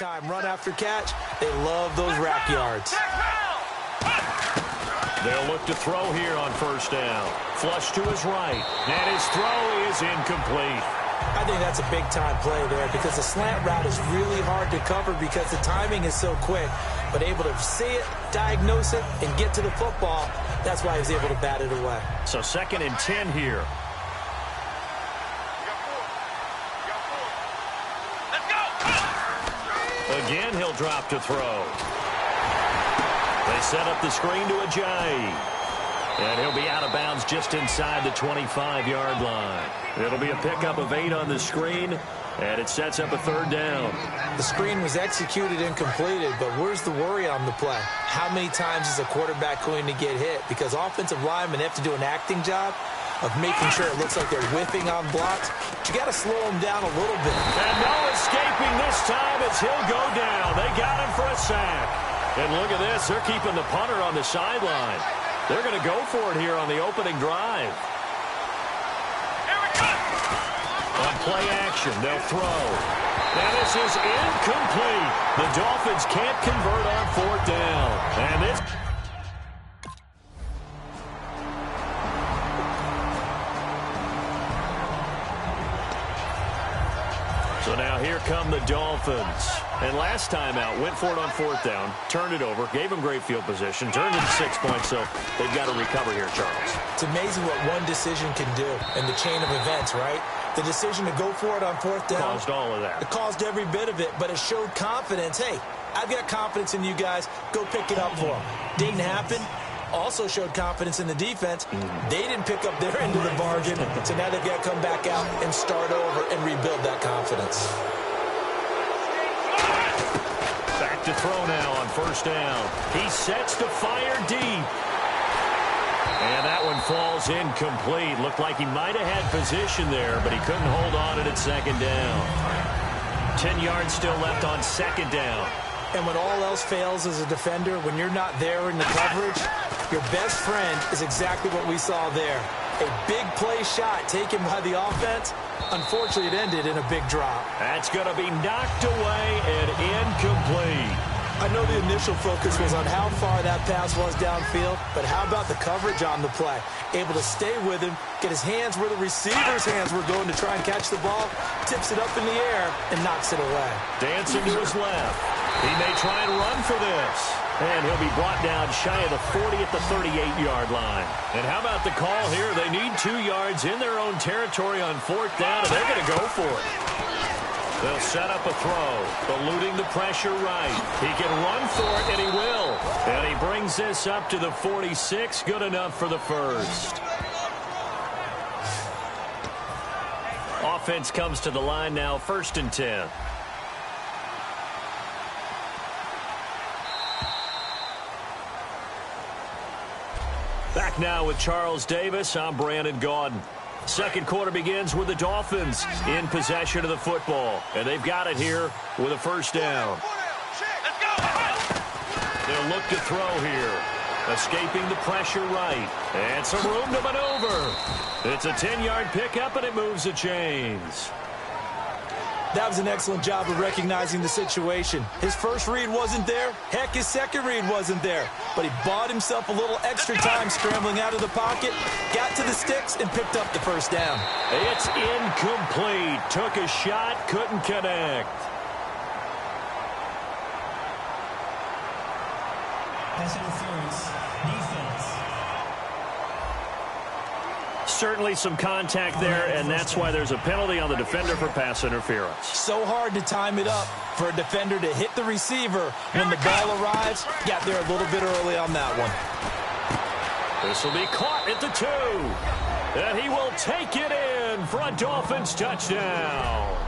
time run after catch. They love those rack yards. They'll look to throw here on first down. Flush to his right, and his throw is incomplete. I think that's a big-time play there because the slant route is really hard to cover because the timing is so quick. But able to see it, diagnose it, and get to the football, that's why he was able to bat it away. So 2nd and 10 here. Again, he'll drop to throw. They set up the screen to Ajayi. And he'll be out of bounds just inside the 25-yard line. It'll be a pickup of 8 on the screen, and it sets up a 3rd down. The screen was executed and completed, but where's the worry on the play? How many times is a quarterback going to get hit? Because offensive linemen have to do an acting job of making sure it looks like they're whiffing on blocks. But you got to slow them down a little bit. And no escaping this time as he'll go down. They got him for a sack. And look at this. They're keeping the punter on the sideline. They're going to go for it here on the opening drive. On play action, they'll throw. Now this is incomplete. The Dolphins can't convert on 4th down. And this... So now here come the Dolphins. And last time out, went for it on 4th down, turned it over, gave them great field position, turned it to 6 points, so they've got to recover here, Charles. It's amazing what one decision can do in the chain of events, right? The decision to go for it on 4th down. Caused all of that. It caused every bit of it, but it showed confidence. Hey, I've got confidence in you guys. Go pick it up for them. Didn't happen. Also showed confidence in the defense. They didn't pick up their end of the bargain, so now they've got to come back out and start over and rebuild that confidence. Back to throw now on 1st down. He sets to fire deep. And that one falls incomplete. Looked like he might have had position there, but he couldn't hold on it at 2nd down. 10 yards still left on 2nd down. And when all else fails as a defender, when you're not there in the coverage, your best friend is exactly what we saw there. A big play shot taken by the offense. Unfortunately, it ended in a big drop. That's going to be knocked away and incomplete. I know the initial focus was on how far that pass was downfield, but how about the coverage on the play? Able to stay with him, get his hands where the receiver's hands were going to try and catch the ball, tips it up in the air, and knocks it away. Dancing to his left. He may try and run for this. And he'll be brought down shy of the 40 at the 38-yard line. And how about the call here? They need 2 yards in their own territory on 4th down, and they're going to go for it. They'll set up a throw, eluding the pressure right. He can run for it, and he will. And he brings this up to the 46. Good enough for the 1st. Offense comes to the line now, 1st and 10. Back now with Charles Davis. I'm Brandon Gaudin. 2nd quarter begins with the Dolphins in possession of the football. And they've got it here with a 1st down. They'll look to throw here. Escaping the pressure right. And some room to maneuver. It's a 10-yard pickup, and it moves the chains. That was an excellent job of recognizing the situation. His first read wasn't there. Heck, his second read wasn't there. But he bought himself a little extra time scrambling out of the pocket, got to the sticks, and picked up the 1st down. It's incomplete. Took a shot, couldn't connect. Pass interference. Defense. Certainly some contact there, and that's why there's a penalty on the defender for pass interference. So hard to time it up for a defender to hit the receiver when the ball arrives. Got there a little bit early on that one. This will be caught at the 2. And he will take it in for a Dolphins touchdown.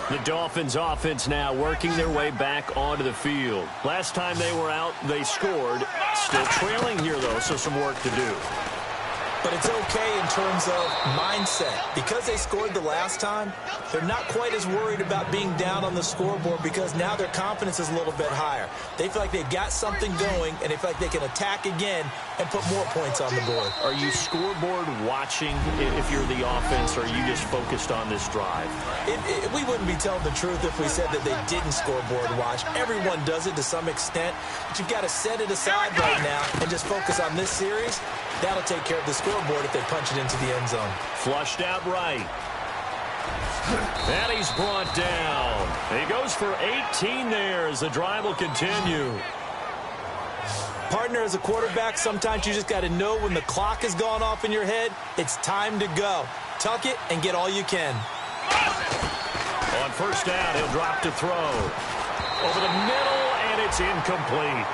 The Dolphins offense now working their way back onto the field. Last time they were out, they scored. Still trailing here, though, so some work to do. But it's okay in terms of mindset. Because they scored the last time, they're not quite as worried about being down on the scoreboard because now their confidence is a little bit higher. They feel like they've got something going, and they feel like they can attack again and put more points on the board. Are you scoreboard watching if you're the offense, or are you just focused on this drive? We wouldn't be telling the truth if we said that they didn't scoreboard watch. Everyone does it to some extent, but you've got to set it aside right now and just focus on this series. That'll take care of the scoreboard if they punch it into the end zone. Flushed out right. And he's brought down. He goes for 18 there as the drive will continue. Partner, as a quarterback, sometimes you just got to know when the clock has gone off in your head, it's time to go. Tuck it and get all you can. On first down, he'll drop to throw. Over the middle, and it's incomplete.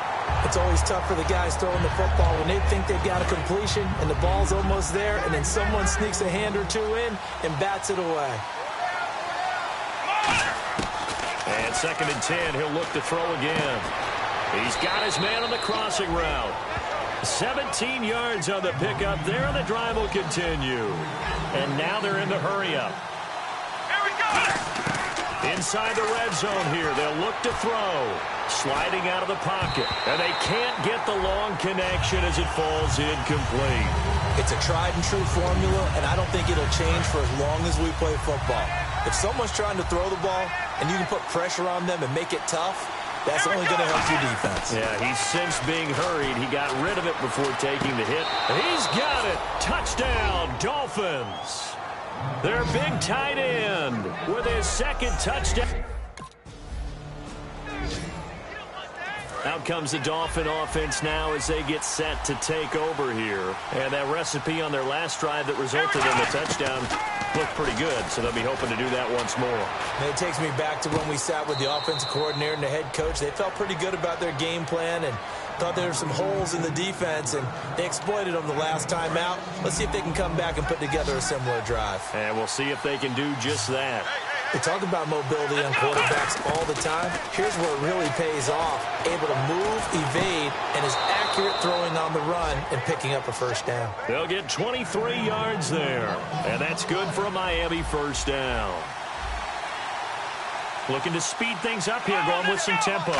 It's always tough for the guys throwing the football when they think they've got a completion and the ball's almost there, and then someone sneaks a hand or two in and bats it away. And 2nd and 10, he'll look to throw again. He's got his man on the crossing route. 17 yards on the pickup there, and the drive will continue. And now they're in the hurry-up. Inside the red zone here, they'll look to throw. Sliding out of the pocket. And they can't get the long connection as it falls incomplete. It's a tried-and-true formula, and I don't think it'll change for as long as we play football. If someone's trying to throw the ball and you can put pressure on them and make it tough, that's only going to help your defense. Yeah, he's since being hurried. He got rid of it before taking the hit. He's got it. Touchdown, Dolphins. Their big tight end with his 2nd touchdown. Out comes the Dolphin offense now as they get set to take over here. And that recipe on their last drive that resulted in the touchdown looked pretty good, so they'll be hoping to do that once more. And it takes me back to when we sat with the offensive coordinator and the head coach. They felt pretty good about their game plan and thought there were some holes in the defense, and they exploited them the last time out. Let's see if they can come back and put together a similar drive. And we'll see if they can do just that. We talk about mobility on quarterbacks all the time. Here's where it really pays off. Able to move, evade, and is accurate throwing on the run and picking up a first down. They'll get 23 yards there, and that's good for a Miami first down. Looking to speed things up here, going with some tempo.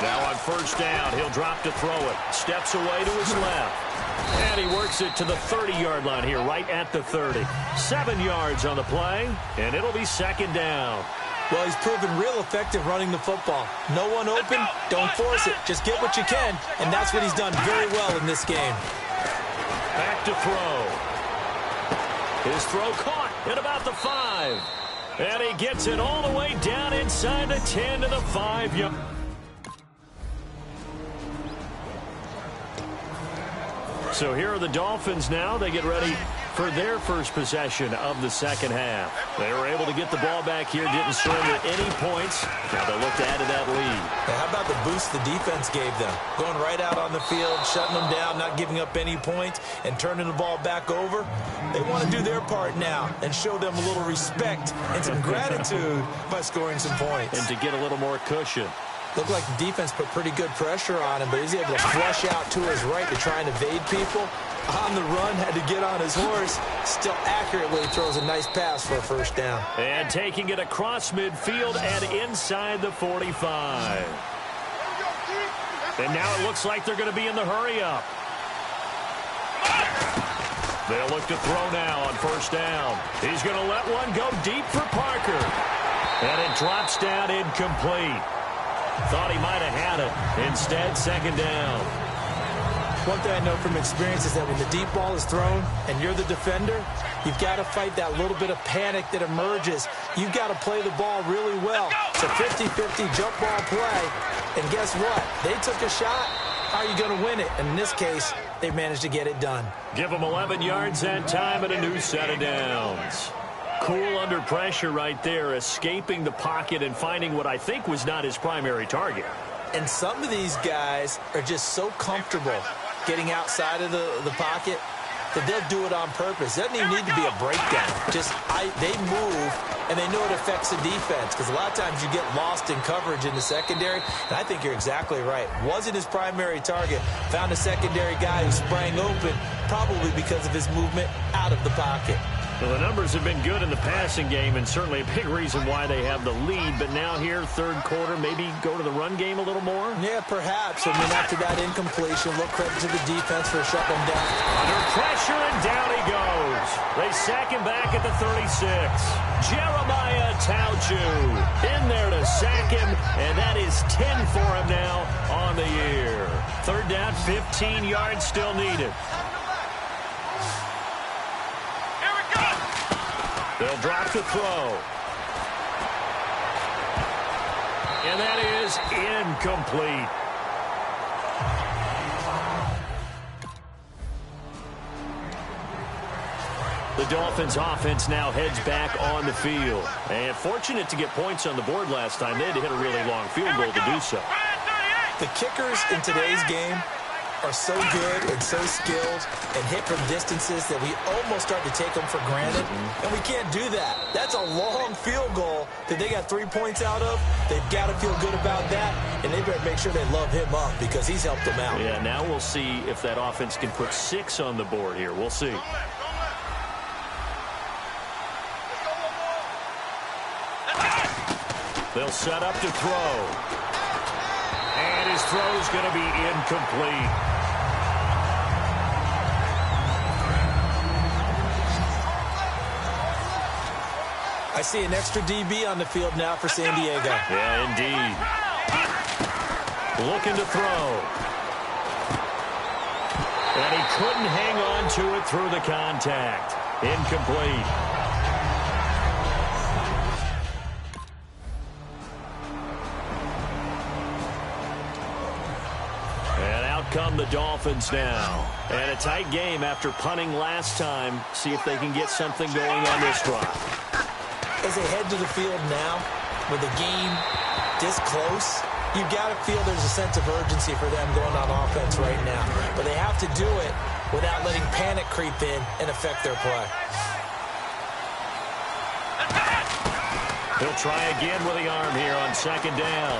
Now on first down, he'll drop to throw it. Steps away to his left. And he works it to the 30-yard line here, right at the 30. 7 yards on the play, and it'll be 2nd down. Well, he's proven real effective running the football. No one open, don't force it. Just get what you can, and that's what he's done very well in this game. Back to throw. His throw caught at about the 5. And he gets it all the way down inside the 10 to the 5-yard. So here are the Dolphins now. They get ready for their first possession of the second half. They were able to get the ball back here, didn't surrender any points. Now they'll look to add to that lead. Now, how about the boost the defense gave them? Going right out on the field, shutting them down, not giving up any points, and turning the ball back over. They want to do their part now and show them a little respect and some gratitude by scoring some points. And to get a little more cushion. Looked like the defense put pretty good pressure on him, but he's able to flush out to his right to try and evade people. On the run, had to get on his horse. Still accurately throws a nice pass for a first down. And taking it across midfield and inside the 45. And now it looks like they're going to be in the hurry-up. They'll look to throw now on first down. He's going to let one go deep for Parker. And it drops down incomplete. Thought he might have had it. Instead, 2nd down. One thing I know from experience is that when the deep ball is thrown and you're the defender, you've got to fight that little bit of panic that emerges. You've got to play the ball really well. It's a 50-50 jump ball play. And guess what? They took a shot. How are you going to win it? And in this case, they managed to get it done. Give them 11 yards that time and a new set of downs. Cool under pressure right there, escaping the pocket and finding what I think was not his primary target. And some of these guys are just so comfortable getting outside of the pocket that they'll do it on purpose. It doesn't even need to be a breakdown. They move, and they know it affects the defense, because a lot of times you get lost in coverage in the secondary, and I think you're exactly right. Wasn't his primary target. Found a secondary guy who sprang open, probably because of his movement out of the pocket. Well, the numbers have been good in the passing game and certainly a big reason why they have the lead. But now here, third quarter, maybe go to the run game a little more? Yeah, perhaps. I mean, after that incompletion, a little credit to the defense for shutting him down. Under pressure, and down he goes. They sack him back at the 36. Jeremiah Tauchu in there to sack him, and that is 10 for him now on the year. Third down, 15 yards still needed. They'll drop the throw. And that is incomplete. The Dolphins offense now heads back on the field. And fortunate to get points on the board last time. They had to hit a really long field goal to do so. The kickers in today's game are so good and so skilled and hit from distances that we almost start to take them for granted. And we can't do that. That's a long field goal that they got 3 points out of. They've got to feel good about that, and they better make sure they love him up because he's helped them out. Yeah, now we'll see if that offense can put 6 on the board here. We'll see. They'll set up to throw. And his throw's going to be incomplete. I see an extra DB on the field now for San Diego. Yeah, indeed. Looking to throw. And he couldn't hang on to it through the contact. Incomplete. And out come the Dolphins now. And a tight game after punting last time. See if they can get something going on this drive. As they head to the field now, with the game this close, you've got to feel there's a sense of urgency for them going on offense right now. But they have to do it without letting panic creep in and affect their play. He'll try again with the arm here on second down.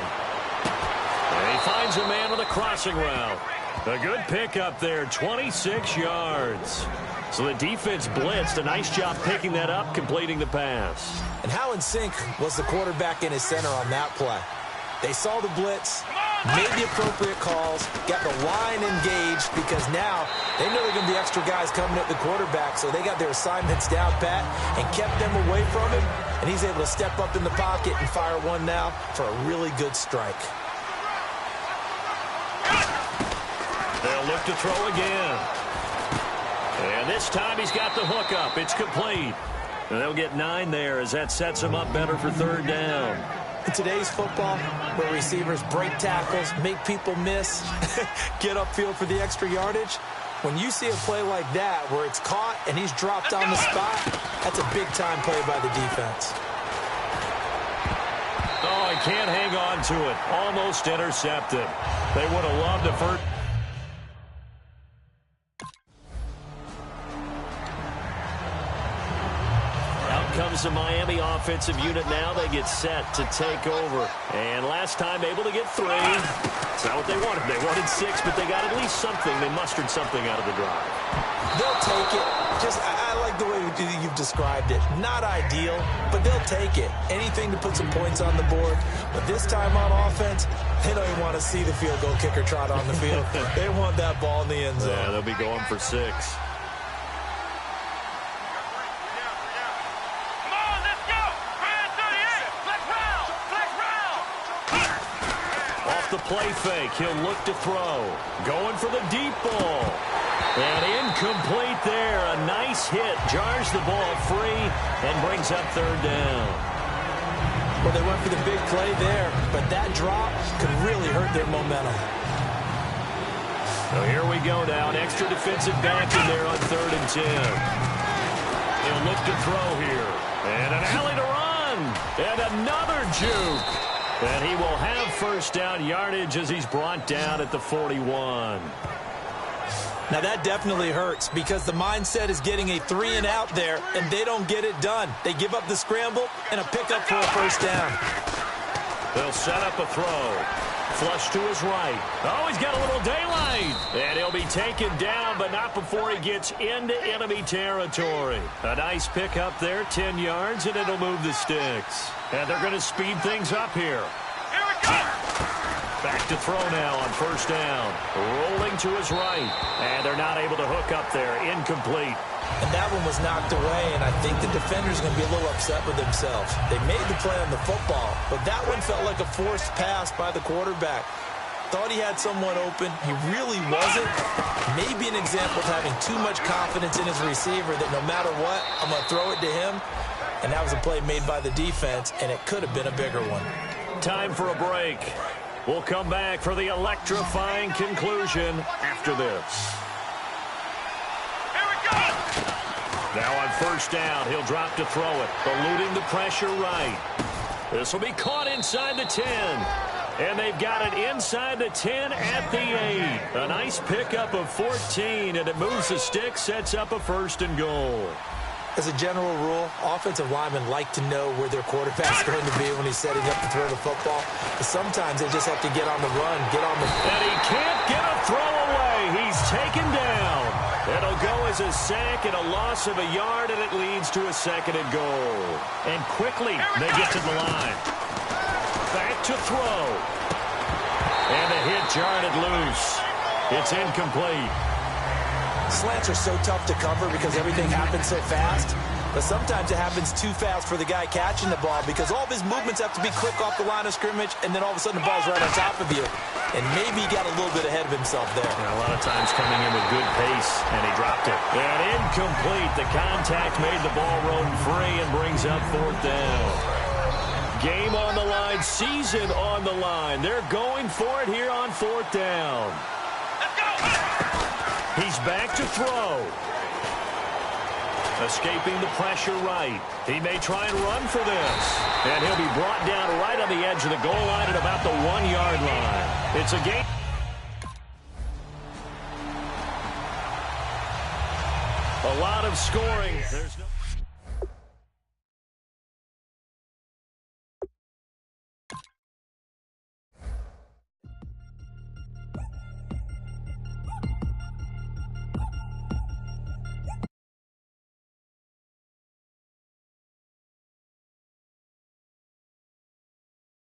And he finds a man with a crossing route. A good pickup there, 26 yards. So the defense blitzed. A nice job picking that up, completing the pass. And how in sync was the quarterback in his center on that play? They saw the blitz, made the appropriate calls, got the line engaged because now they know there are going to be extra guys coming at the quarterback, so they got their assignments down pat and kept them away from him, and he's able to step up in the pocket and fire one now for a really good strike. They'll look to throw again. And this time he's got the hook up. It's complete. And they'll get 9 there as that sets him up better for third down. In today's football, where receivers break tackles, make people miss, get upfield for the extra yardage, when you see a play like that where it's caught and he's dropped on the spot, that's a big-time play by the defense. Oh, he can't hang on to it. Almost intercepted. They would have loved a first. Comes the Miami offensive unit now. They get set to take over. And last time able to get 3. It's not what they wanted. They wanted 6, but they got at least something. They mustered something out of the drive. They'll take it. I like the way you've described it. Not ideal, but they'll take it. Anything to put some points on the board. But this time on offense, they don't even want to see the field goal kicker trot on the field. They want that ball in the end zone. Yeah, they'll be going for 6. The play fake. He'll look to throw. Going for the deep ball. And incomplete there. A nice hit. Jars the ball free and brings up third down. Well, they went for the big play there, but that drop could really hurt their momentum. So here we go now. An extra defensive back in there on 3rd and 10. He'll look to throw here. And an alley to run. And another juke. And he will have first down yardage as he's brought down at the 41. Now that definitely hurts because the mindset is getting a 3-and-out there, and they don't get it done. They give up the scramble and a pickup for a first down. They'll set up a throw. Flush to his right. Oh, he's got a little daylight. And he'll be taken down, but not before he gets into enemy territory. A nice pickup there, 10 yards, and it'll move the sticks. And they're going to speed things up here. Here we go! Back to throw now on first down. Rolling to his right. And they're not able to hook up there. Incomplete. And that one was knocked away, and I think the defender's going to be a little upset with themselves. They made the play on the football, but that one felt like a forced pass by the quarterback. Thought he had someone open. He really wasn't. Maybe an example of having too much confidence in his receiver that no matter what, I'm going to throw it to him. And that was a play made by the defense, and it could have been a bigger one. Time for a break. We'll come back for the electrifying conclusion after this. Here we go! Now on first down, he'll drop to throw it, eluding the pressure right. This will be caught inside the 10. And they've got it inside the 10 at the 8. A nice pickup of 14, and it moves the stick, sets up a 1st and goal. As a general rule, offensive linemen like to know where their quarterback's going to be when he's setting up to throw the football. But sometimes they just have to get on the run, get on the... And he can't get a throw away. He's taken down. It'll go as a sack and a loss of a yard, and it leads to a 2nd and goal. And quickly, they get to the line. Back to throw. And the hit jarred it loose. It's incomplete. Slants are so tough to cover because everything happens so fast. But sometimes it happens too fast for the guy catching the ball because all of his movements have to be quick off the line of scrimmage, and then all of a sudden the ball's right on top of you. And maybe he got a little bit ahead of himself there. And a lot of times coming in with good pace, and he dropped it. And incomplete. The contact made the ball roam free and brings up 4th down. Game on the line, season on the line. They're going for it here on 4th down. Let's go! He's back to throw. Escaping the pressure right. He may try and run for this. And he'll be brought down right on the edge of the goal line at about the 1-yard line. It's a game. A lot of scoring. There's no...